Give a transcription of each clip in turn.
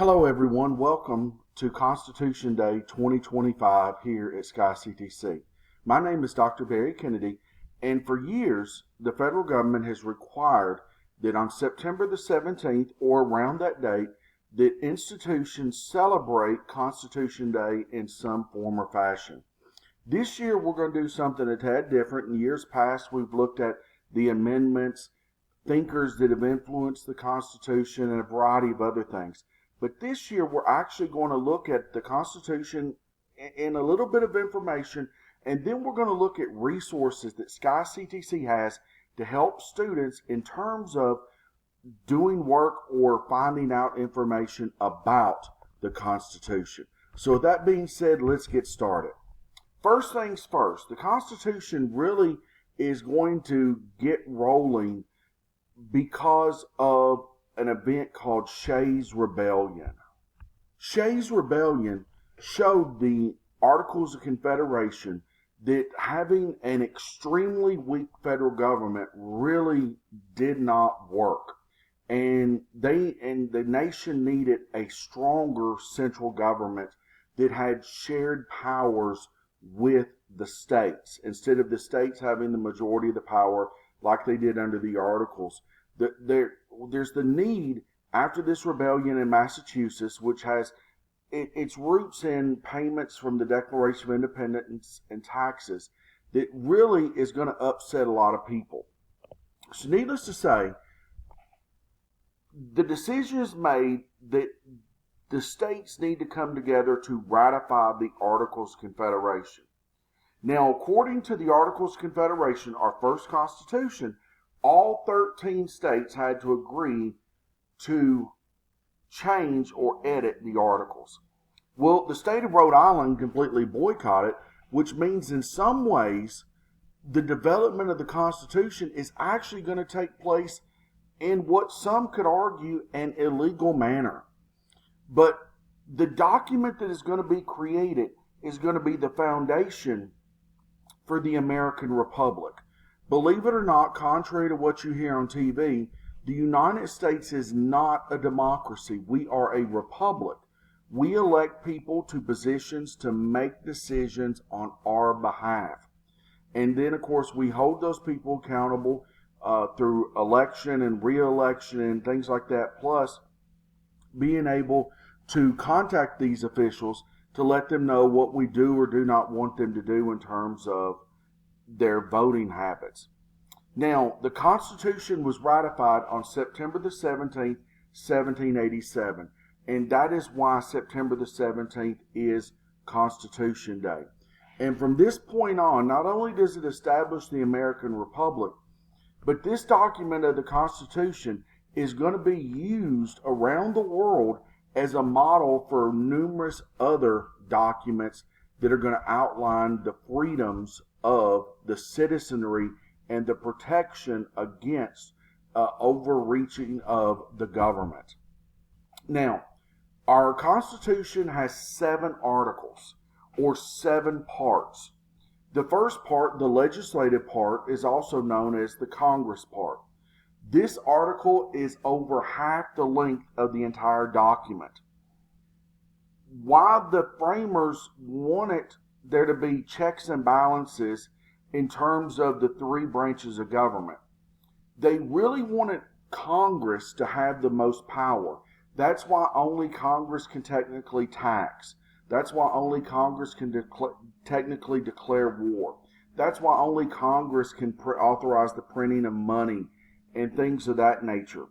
Hello everyone, welcome to Constitution Day 2025 here at SKYCTC. My name is Dr. Barry Kennedy, and for years the federal government has required that on September the 17th or around that date that institutions celebrate Constitution Day in some form or fashion. This year we're going to do something a tad different. In years past we've looked at the amendments, thinkers that have influenced the Constitution, and a variety of other things. But this year, we're actually going to look at the Constitution in a little bit of information, and then we're going to look at resources that SKYCTC has to help students in terms of doing work or finding out information about the Constitution. So with that being said, let's get started. First things first, the Constitution really is going to get rolling because of an event called Shays' Rebellion. Shays' Rebellion showed the Articles of Confederation that having an extremely weak federal government really did not work. And the nation needed a stronger central government that had shared powers with the states. Instead of the states having the majority of the power like they did under the Articles, there's the need after this rebellion in Massachusetts, which has its roots in payments from the Declaration of Independence and taxes, that really is going to upset a lot of people. So needless to say, the decision is made that the states need to come together to ratify the Articles of Confederation. Now, according to the Articles of Confederation, our first Constitution, all 13 states had to agree to change or edit the Articles. Well, the state of Rhode Island completely boycotted, which means in some ways the development of the Constitution is actually going to take place in what some could argue an illegal manner. But the document that is going to be created is going to be the foundation for the American Republic. Believe it or not, contrary to what you hear on TV, the United States is not a democracy. We are a republic. We elect people to positions to make decisions on our behalf. And then, of course, we hold those people accountable through election and re-election and things like that, plus being able to contact these officials to let them know what we do or do not want them to do in terms of their voting habits. Now, the Constitution was ratified on September the 17th, 1787, and that is why September the 17th is Constitution Day. And from this point on, not only does it establish the American Republic, but this document of the Constitution is going to be used around the world as a model for numerous other documents that are going to outline the freedoms of the citizenry and the protection against overreaching of the government. Now, our Constitution has 7 articles, or 7 parts. The first part, the legislative part, is also known as the Congress part. This article is over half the length of the entire document. Why the framers wanted there to be checks and balances in terms of the 3 branches of government, they really wanted Congress to have the most power. That's why only Congress can technically tax. That's why only Congress can technically declare war. That's why only Congress can authorize the printing of money and things of that nature.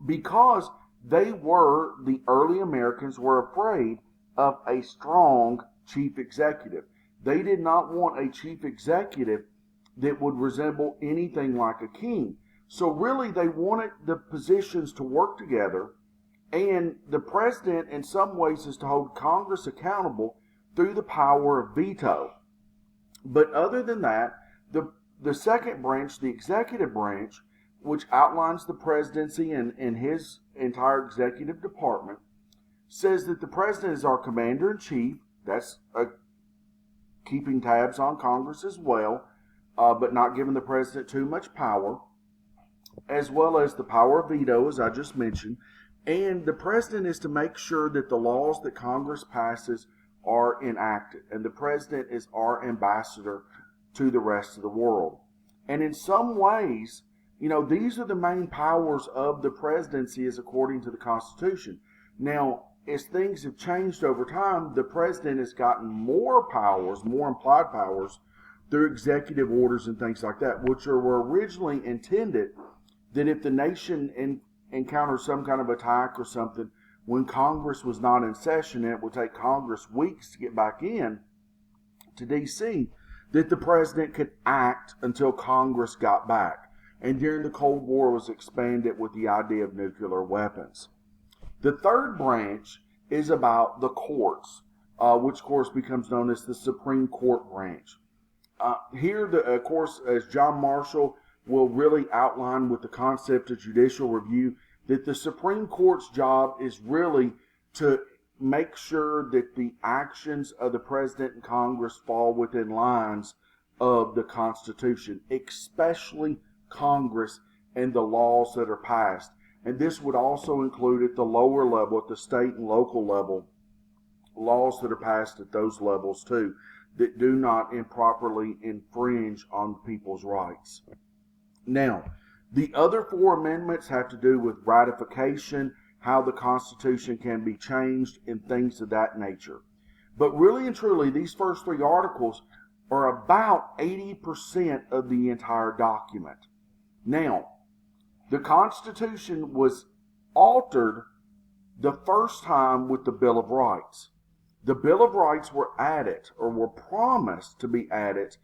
Because the early Americans were afraid of a strong chief executive. They did not want a chief executive that would resemble anything like a king. So really they wanted the positions to work together, and the president in some ways is to hold Congress accountable through the power of veto. But other than that, the second branch, the executive branch, which outlines the presidency and his entire executive department, says that the president is our commander-in-chief. That's keeping tabs on Congress as well, but not giving the president too much power, as well as the power of veto, as I just mentioned, And the president is to make sure that the laws that Congress passes are enacted. And the president is our ambassador to the rest of the world. And in some ways, these are the main powers of the presidency as according to the Constitution. Now, as things have changed over time, the president has gotten more powers, more implied powers, through executive orders and things like that, which were originally intended that if the nation encounters some kind of attack or something, when Congress was not in session, and it would take Congress weeks to get back in to D.C., that the president could act until Congress got back. And during the Cold War was expanded with the idea of nuclear weapons. The third branch is about the courts, which of course becomes known as the Supreme Court branch. Here, of course, as John Marshall will really outline with the concept of judicial review, that the Supreme Court's job is really to make sure that the actions of the President and Congress fall within lines of the Constitution, especially Congress and the laws that are passed. And this would also include at the lower level, at the state and local level, laws that are passed at those levels too, that do not improperly infringe on people's rights. Now, the other four amendments have to do with ratification, how the Constitution can be changed, and things of that nature. But really and truly, these first three articles are about 80% of the entire document. Now, the Constitution was altered the first time with the Bill of Rights. The Bill of Rights were added, or were promised to be added,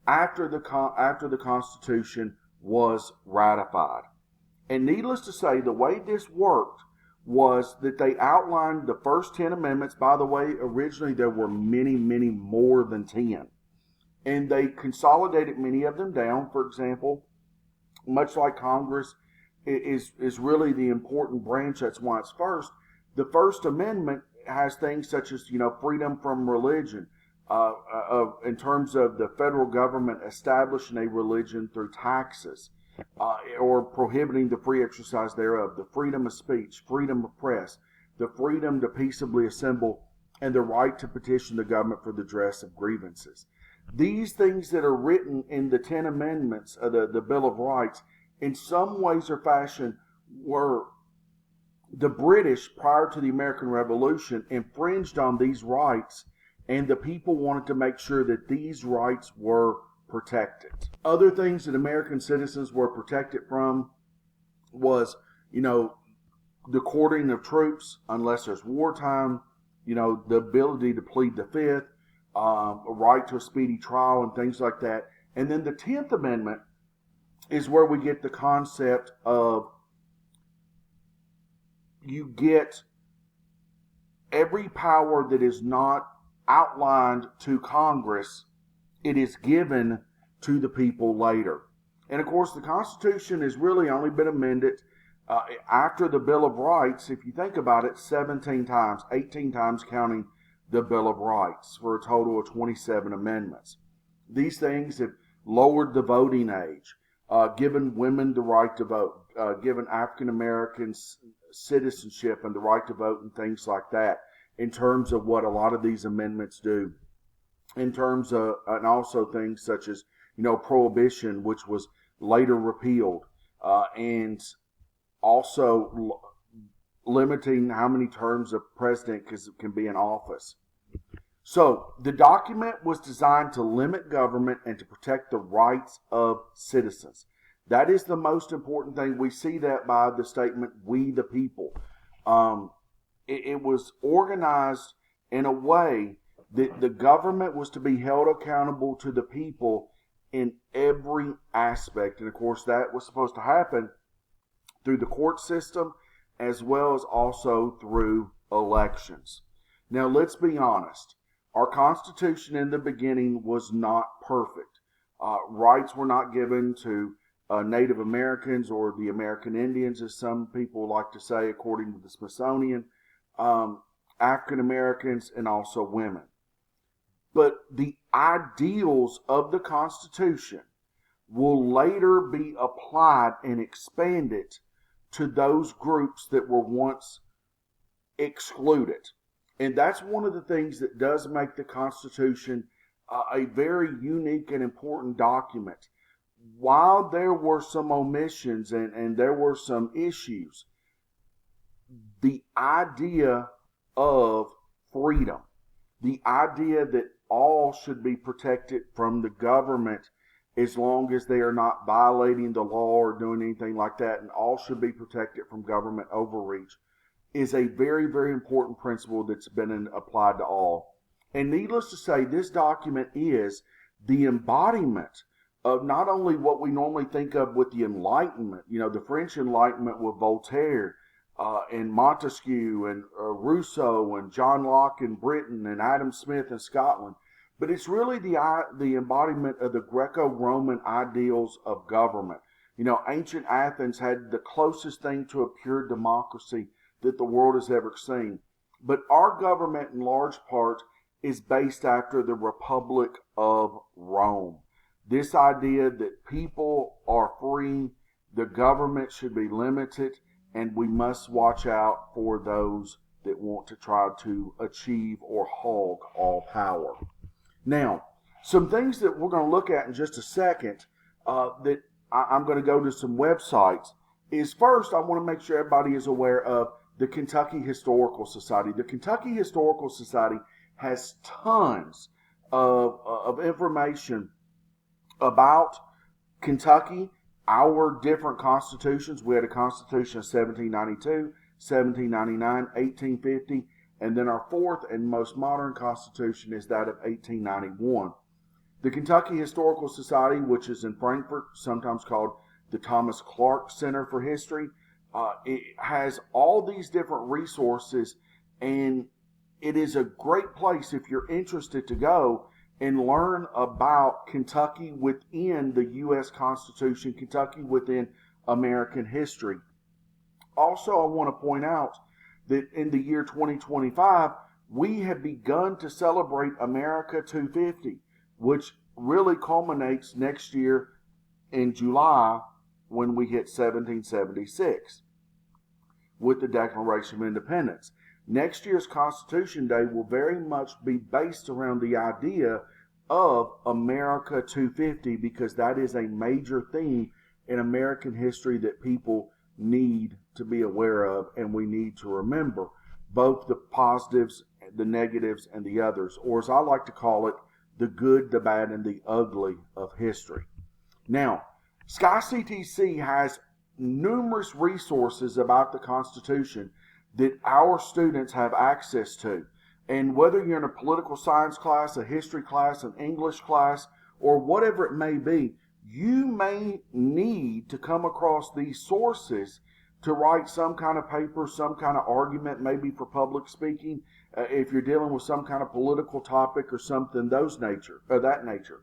after the Constitution was ratified. And needless to say, the way this worked was that they outlined the first 10 amendments. By the way, originally there were many, many more than 10. And they consolidated many of them down. For example, much like Congress is really the important branch, that's why it's first. The First Amendment has things such as, freedom from religion, in terms of the federal government establishing a religion through taxes, or prohibiting the free exercise thereof, the freedom of speech, freedom of press, the freedom to peaceably assemble, and the right to petition the government for the redress of grievances. These things that are written in the 10 amendments of the Bill of Rights, in some ways or fashion, were the British, prior to the American Revolution, infringed on these rights, and the people wanted to make sure that these rights were protected. Other things that American citizens were protected from was, the quartering of troops unless there's wartime, the ability to plead the fifth, a right to a speedy trial and things like that. And then the 10th Amendment is where we get the concept of you get every power that is not outlined to Congress, it is given to the people later. And of course, the Constitution has really only been amended after the Bill of Rights, if you think about it, 17 times, 18 times counting the Bill of Rights, for a total of 27 amendments. These things have lowered the voting age, given women the right to vote, given African Americans citizenship and the right to vote and things like that, in terms of what a lot of these amendments do. In terms of, and also things such as, prohibition, which was later repealed, and also limiting how many terms a president can be in office. So the document was designed to limit government and to protect the rights of citizens. That is the most important thing. We see that by the statement, "We the people." It was organized in a way that the government was to be held accountable to the people in every aspect. And of course, that was supposed to happen through the court system as well as also through elections. Now, let's be honest. Our Constitution in the beginning was not perfect. Rights were not given to Native Americans or the American Indians, as some people like to say, according to the Smithsonian, African Americans, and also women. But the ideals of the Constitution will later be applied and expanded to those groups that were once exclude it. And that's one of the things that does make the Constitution a very unique and important document. While there were some omissions and there were some issues, the idea of freedom, the idea that all should be protected from the government as long as they are not violating the law or doing anything like that, and all should be protected from government overreach, is a very, very important principle that's been applied to all. And needless to say, this document is the embodiment of not only what we normally think of with the Enlightenment, the French Enlightenment with Voltaire, and Montesquieu and Rousseau and John Locke in Britain and Adam Smith in Scotland, but it's really the embodiment of the Greco-Roman ideals of government. Ancient Athens had the closest thing to a pure democracy that the world has ever seen. But our government, in large part, is based after the Republic of Rome. This idea that people are free, the government should be limited, and we must watch out for those that want to try to achieve or hog all power. Now, some things that we're going to look at in just a second, that I'm going to go to some websites, is first I want to make sure everybody is aware of the Kentucky Historical Society. The Kentucky Historical Society has tons of information about Kentucky, our different constitutions. We had a constitution of 1792, 1799, 1850, and then our fourth and most modern constitution is that of 1891. The Kentucky Historical Society, which is in Frankfort, sometimes called the Thomas Clark Center for History, it has all these different resources, and it is a great place if you're interested to go and learn about Kentucky within the U.S. Constitution, Kentucky within American history. Also, I want to point out that in the year 2025, we have begun to celebrate America 250, which really culminates next year in July when we hit 1776 with the Declaration of Independence. Next year's Constitution Day will very much be based around the idea of America 250, because that is a major theme in American history that people need to be aware of, and we need to remember both the positives, the negatives, and the others, or as I like to call it, the good, the bad, and the ugly of history. Now, SKYCTC has numerous resources about the Constitution that our students have access to. And whether you're in a political science class, a history class, an English class, or whatever it may be, you may need to come across these sources to write some kind of paper, some kind of argument, maybe for public speaking, if you're dealing with some kind of political topic or something that nature.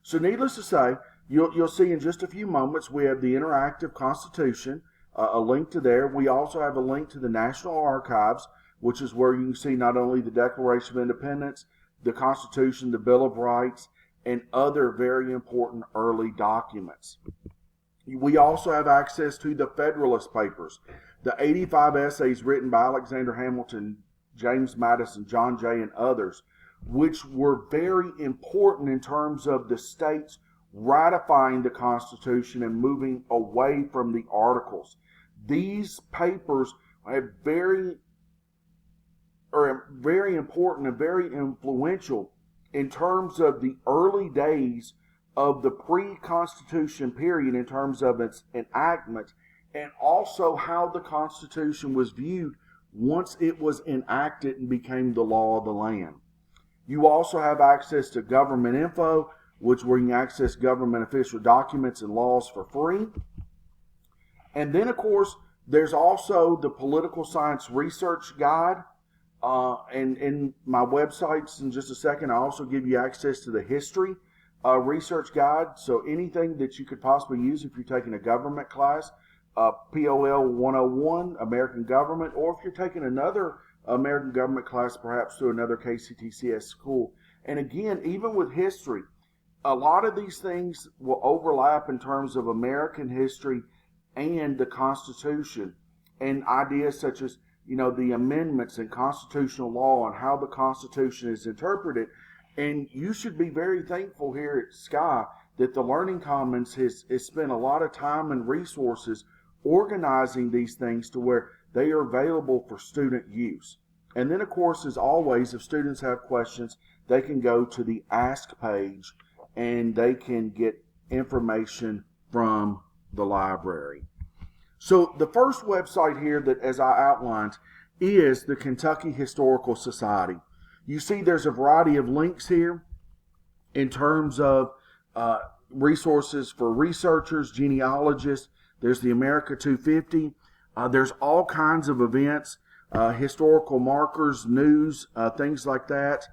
So needless to say, you'll see in just a few moments we have the interactive Constitution, a link to there. We also have a link to the National Archives, which is where you can see not only the Declaration of Independence, the Constitution, the Bill of Rights, and other very important early documents. We also have access to the Federalist Papers, the 85 essays written by Alexander Hamilton, James Madison, John Jay, and others, which were very important in terms of the states ratifying the Constitution and moving away from the Articles. These papers are very important and very influential in terms of the early days of the pre-Constitution period in terms of its enactment, and also how the Constitution was viewed once it was enacted and became the law of the land. You also have access to government info, which where you can access government official documents and laws for free. And then, of course, there's also the Political Science Research Guide. And in my websites, in just a second, I also give you access to the History Research Guide. So anything that you could possibly use if you're taking a government class, POL 101, American Government, or if you're taking another American Government class, perhaps through another KCTCS school. And again, even with history, a lot of these things will overlap in terms of American history and the Constitution, and ideas such as the amendments in constitutional law and how the Constitution is interpreted. And you should be very thankful here at Sky that the Learning Commons has spent a lot of time and resources organizing these things to where they are available for student use. And then, of course, as always, if students have questions, they can go to the Ask page and they can get information from the library. So the first website here that, as I outlined, is the Kentucky Historical Society. You see there's a variety of links here in terms of resources for researchers, genealogists. There's the America 250. There's all kinds of events, historical markers, news, things like that.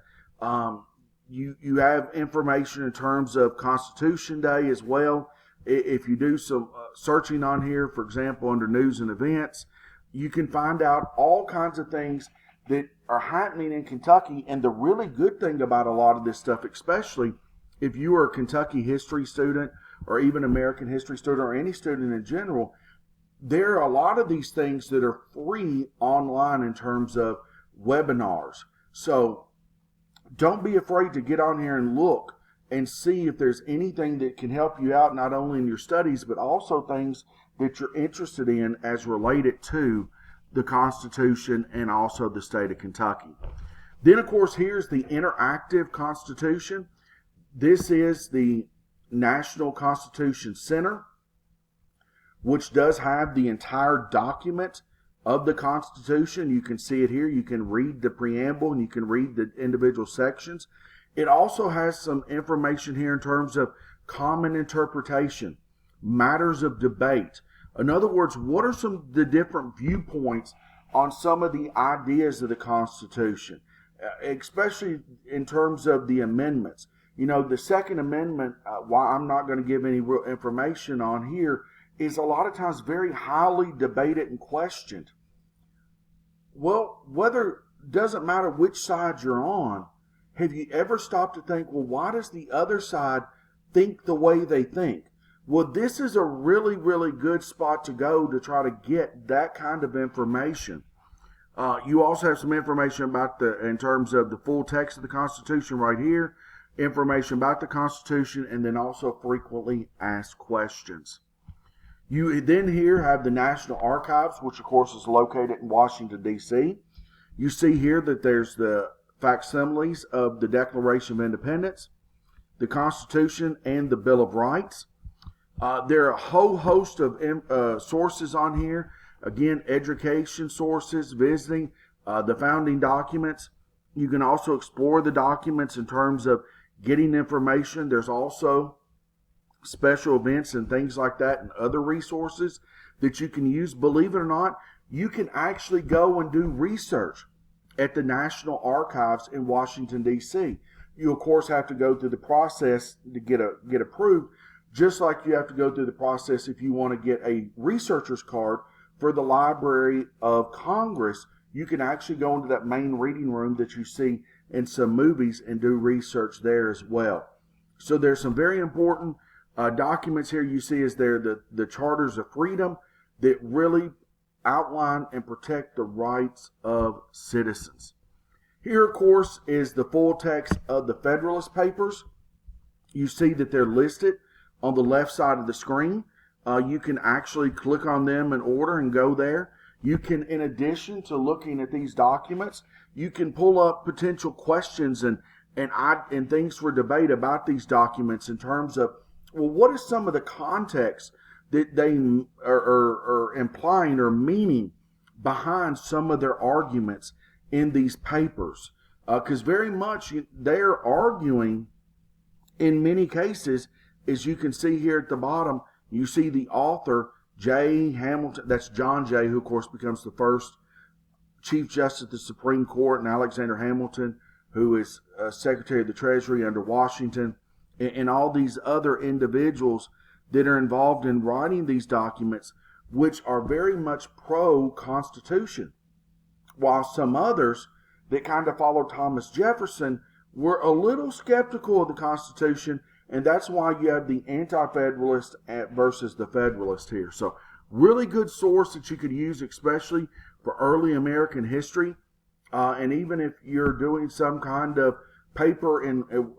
You have information in terms of Constitution Day as well. If you do some searching on here, for example, under news and events, you can find out all kinds of things that are happening in Kentucky. And the really good thing about a lot of this stuff, especially if you are a Kentucky history student or even American history student or any student in general, there are a lot of these things that are free online in terms of webinars. So don't be afraid to get on here and look and see if there's anything that can help you out, not only in your studies, but also things that you're interested in as related to the Constitution and also the state of Kentucky. Then, of course, here's the Interactive Constitution. This is the National Constitution Center, which does have the entire document of the Constitution. You can see it here. You can read the preamble and you can read the individual sections. It also has some information here in terms of common interpretation, matters of debate. In other words, what are some of the different viewpoints on some of the ideas of the Constitution, especially in terms of the amendments. The Second Amendment, why I'm not going to give any real information on here, is a lot of times very highly debated and questioned. Well, doesn't matter which side you're on. Have you ever stopped to think, well, why does the other side think the way they think? Well, this is a really, really good spot to go to try to get that kind of information. You also have some information about in terms of the full text of the Constitution right here, information about the Constitution, and then also frequently asked questions. You then here have the National Archives, which of course is located in Washington, D.C. You see here that there's the facsimiles of the Declaration of Independence, the Constitution, and the Bill of Rights. There are a whole host of sources on here. Again, education sources, visiting the founding documents. You can also explore the documents in terms of getting information. There's also special events and things like that and other resources that you can use. Believe it or not, you can actually go and do research at the National Archives in Washington, D.C. You, of course, have to go through the process to get approved, just like you have to go through the process if you want to get a researcher's card for the Library of Congress. You can actually go into that main reading room that you see in some movies and do research there as well. So there's some very important documents here. You see is there the Charters of Freedom that really outline and protect the rights of citizens. Here, of course, is the full text of the Federalist Papers. You see that they're listed on the left side of the screen. You can actually click on them in order and go there. You can, in addition to looking at these documents, you can pull up potential questions and things for debate about these documents in terms of, well, what is some of the context that they are implying or meaning behind some of their arguments in these papers? Because very much they're arguing in many cases, as you can see here at the bottom, you see the author, J. Hamilton, that's John Jay, who of course becomes the first Chief Justice of the Supreme Court, and Alexander Hamilton, who is Secretary of the Treasury under Washington, and all these other individuals that are involved in writing these documents, which are very much pro-Constitution, while some others that kind of followed Thomas Jefferson were a little skeptical of the Constitution, and that's why you have the Anti-Federalist versus the Federalist here. So really good source that you could use, especially for early American history, and even if you're doing some kind of paper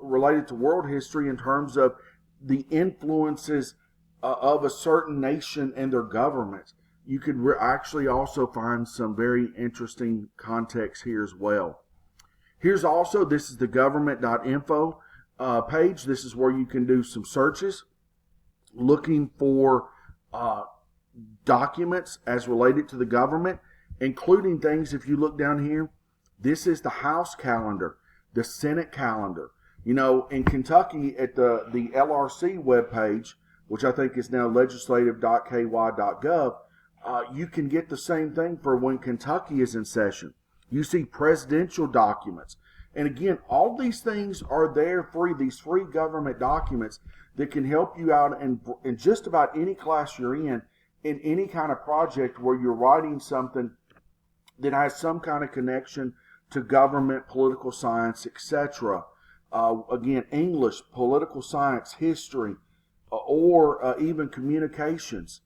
related to world history in terms of the influences of a certain nation and their government, you could actually also find some very interesting context here as well. Here's also, this is the government.info page. This is where you can do some searches looking for documents as related to the government, including things, if you look down here, this is the House calendar, the Senate calendar. You know, in Kentucky at the LRC webpage, which I think is now legislative.ky.gov, you can get the same thing for when Kentucky is in session. You see presidential documents. And again, all these things are there free, these free government documents that can help you out in just about any class you're in any kind of project where you're writing something that has some kind of connection to government, political science, etc. Again, English, political science, history, or even communications.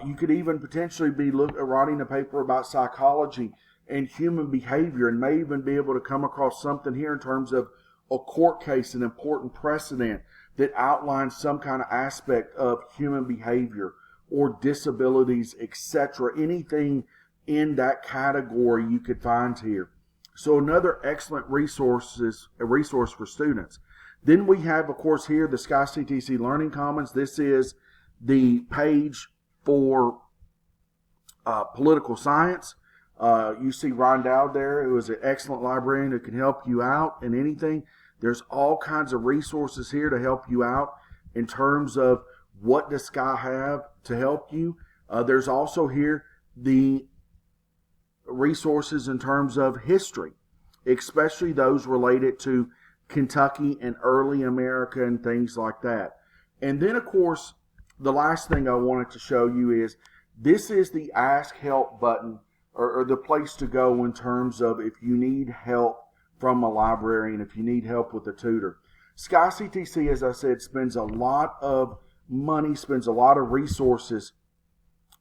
You could even potentially be writing a paper about psychology and human behavior, and may even be able to come across something here in terms of a court case, an important precedent that outlines some kind of aspect of human behavior or disabilities, etc. Anything in that category you could find here. So another excellent resource for students. Then we have, of course, here the SKYCTC Learning Commons. This is the page for political science. You see Ron Dowd there, who is an excellent librarian who can help you out in anything. There's all kinds of resources here to help you out in terms of what does Sky have to help you. There's also here the resources in terms of history, especially those related to Kentucky and early America and things like that. And then, of course, the last thing I wanted to show you is this is the Ask Help button, or the place to go in terms of if you need help from a librarian, if you need help with a tutor. SKYCTC, as I said, spends a lot of money, spends a lot of resources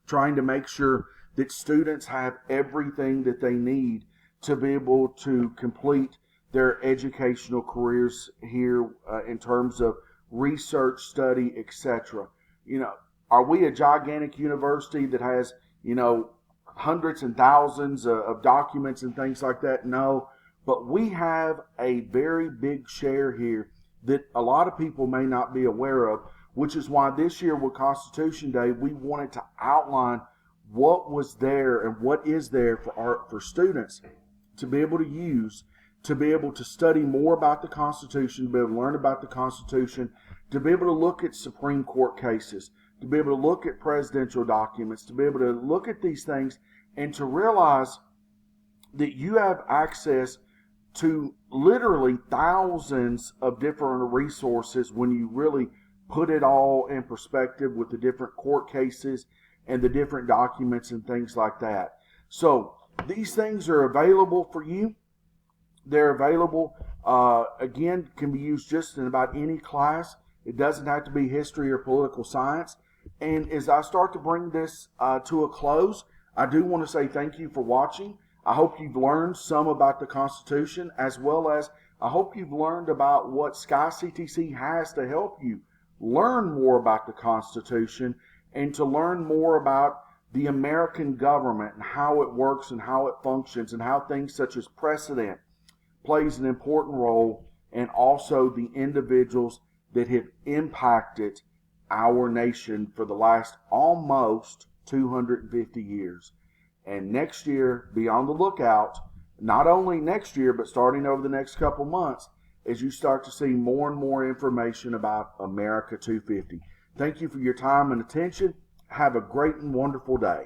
trying to make sure that students have everything that they need to be able to complete their educational careers here in terms of research, study, etc. You know, are we a gigantic university that has, you know, hundreds and thousands of documents and things like that? No, but we have a very big share here that a lot of people may not be aware of, which is why this year with Constitution Day, we wanted to outline what was there and what is there for students to be able to use, to be able to study more about the Constitution, to be able to learn about the Constitution, to be able to look at Supreme Court cases, to be able to look at presidential documents, to be able to look at these things and to realize that you have access to literally thousands of different resources when you really put it all in perspective with the different court cases and the different documents and things like that. So these things are available for you. They're available, again, can be used just in about any class. It doesn't have to be history or political science. And as I start to bring this to a close, I do want to say thank you for watching. I hope you've learned some about the Constitution, as well as I hope you've learned about what SKYCTC has to help you learn more about the Constitution and to learn more about the American government and how it works and how it functions and how things such as precedent plays an important role, and also the individuals that have impacted our nation for the last almost 250 years. And next year, be on the lookout, not only next year, but starting over the next couple months, as you start to see more and more information about America 250. Thank you for your time and attention. Have a great and wonderful day.